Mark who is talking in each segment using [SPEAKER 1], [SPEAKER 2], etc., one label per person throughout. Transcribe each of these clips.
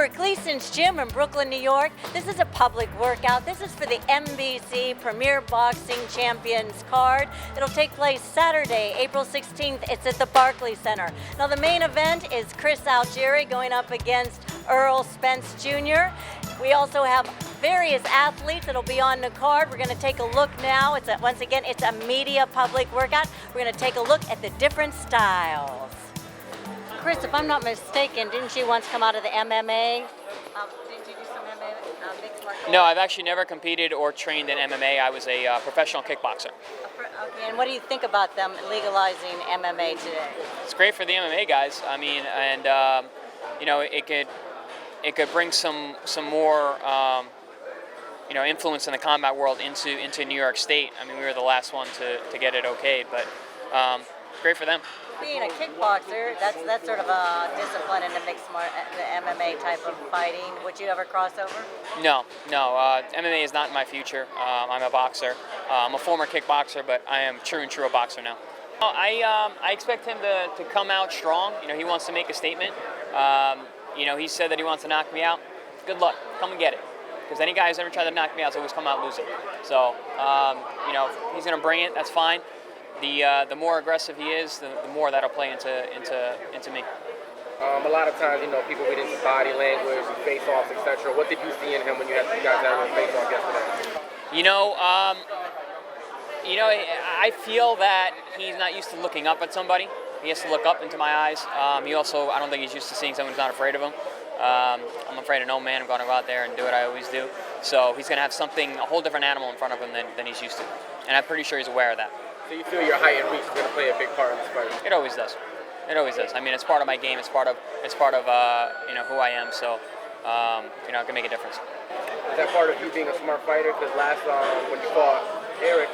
[SPEAKER 1] at Gleason's Gym in Brooklyn, New York. This is a public workout. This is for the NBC Premier Boxing Champions card. It'll take place Saturday, April 16th. It's at the Barclays Center. Now the main event is Algieri going up against Errol Spence Jr. We also have various athletes that'll be on the card. We're going to take a look now. Once again, it's a media public workout. We're going to take a look at the different styles. Chris, if I'm not mistaken, didn't you once come out of the MMA? Didn't you do some MMA, mixed martial arts?
[SPEAKER 2] No, I've actually never competed or trained in MMA. I was a professional kickboxer.
[SPEAKER 1] Okay, and what do you think about them legalizing MMA today?
[SPEAKER 2] It's great for the MMA guys. I mean, and you know, it could bring some more you know, influence in the combat world into New York State. I mean, we were the last one to get it okayed, but great for them.
[SPEAKER 1] Being a kickboxer, that's sort of a discipline in the MMA type of fighting. Would you ever cross over?
[SPEAKER 2] No. MMA is not my future. I'm a boxer. I'm a former kickboxer, but I am true a boxer now. I expect him to come out strong. You know, he wants to make a statement. You know, he said that he wants to knock me out. Good luck. Come and get it. Because any guy who's ever tried to knock me out has always come out losing. So, you know, he's going to bring it. That's fine. The more aggressive he is, the more that'll play into me.
[SPEAKER 3] A lot of times, you know, people read into body language, face-offs, etc. What did you see in him when you guys had a face-off yesterday?
[SPEAKER 2] You know, I feel that he's not used to looking up at somebody. He has to look up into my eyes. He also, I don't think he's used to seeing someone who's not afraid of him. I'm afraid of no man. I'm going to go out there and do what I always do. So he's going to have a whole different animal in front of him than he's used to. And I'm pretty sure he's aware of that.
[SPEAKER 3] So you feel your height and reach is going to play a big part in this fight?
[SPEAKER 2] It always does. It always does. I mean, it's part of my game. It's part of you know, who I am. So you know, it can make a difference.
[SPEAKER 3] Is that part of you being a smart fighter? Because last when you fought Eric,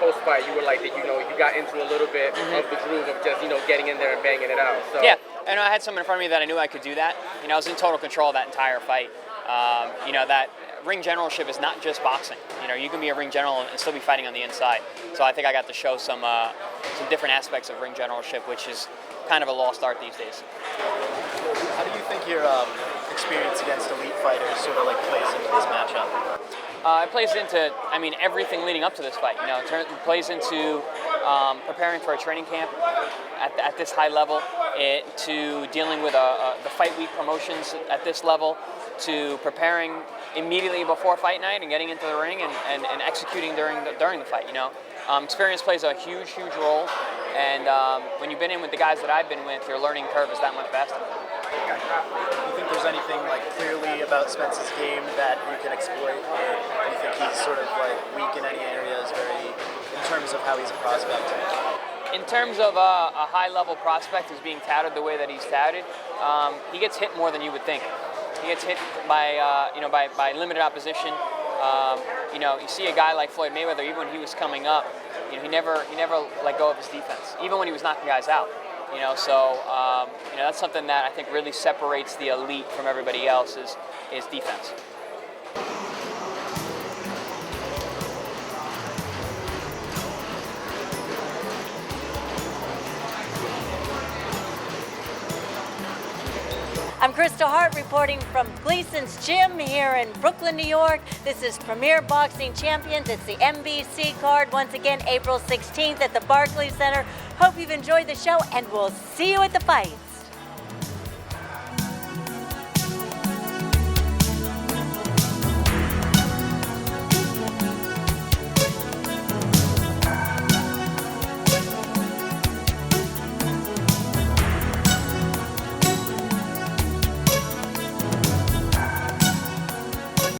[SPEAKER 3] post-fight, you were like that. You know, you got into a little bit of the groove of just, you know, getting in there and banging it out. So.
[SPEAKER 2] Yeah, and I had someone in front of me that I knew I could do that. You know, I was in total control of that entire fight. You know, that ring generalship is not just boxing. You know, you can be a ring general and still be fighting on the inside. So I think I got to show some different aspects of ring generalship, which is kind of a lost art these days.
[SPEAKER 4] How do you think your experience against elite fighters sort of like plays into this matchup?
[SPEAKER 2] It plays into, I mean, everything leading up to this fight. You know, it plays into preparing for a training camp at this high level, to dealing with the fight week promotions at this level, to preparing immediately before fight night and getting into the ring and executing during the fight. You know, experience plays a huge role, and when you've been in with the guys that I've been with, your learning curve is that much faster.
[SPEAKER 4] Do you think there's anything like clearly about Spence's game that you can exploit, or do you think he's sort of like weak in any areas, in terms of how he's a prospect?
[SPEAKER 2] In terms of a high-level prospect who's being touted the way that he's touted, he gets hit more than you would think. He gets hit by you know, by limited opposition. You know, you see a guy like Floyd Mayweather, even when he was coming up, you know, he never let go of his defense, even when he was knocking guys out. You know, so you know, that's something that I think really separates the elite from everybody else is defense.
[SPEAKER 1] I'm Kristal Hart reporting from Gleason's Gym here in Brooklyn, New York. This is Premier Boxing Champions. It's the NBC card, once again, April 16th at the Barclays Center. Hope you've enjoyed the show, and we'll see you at the fights.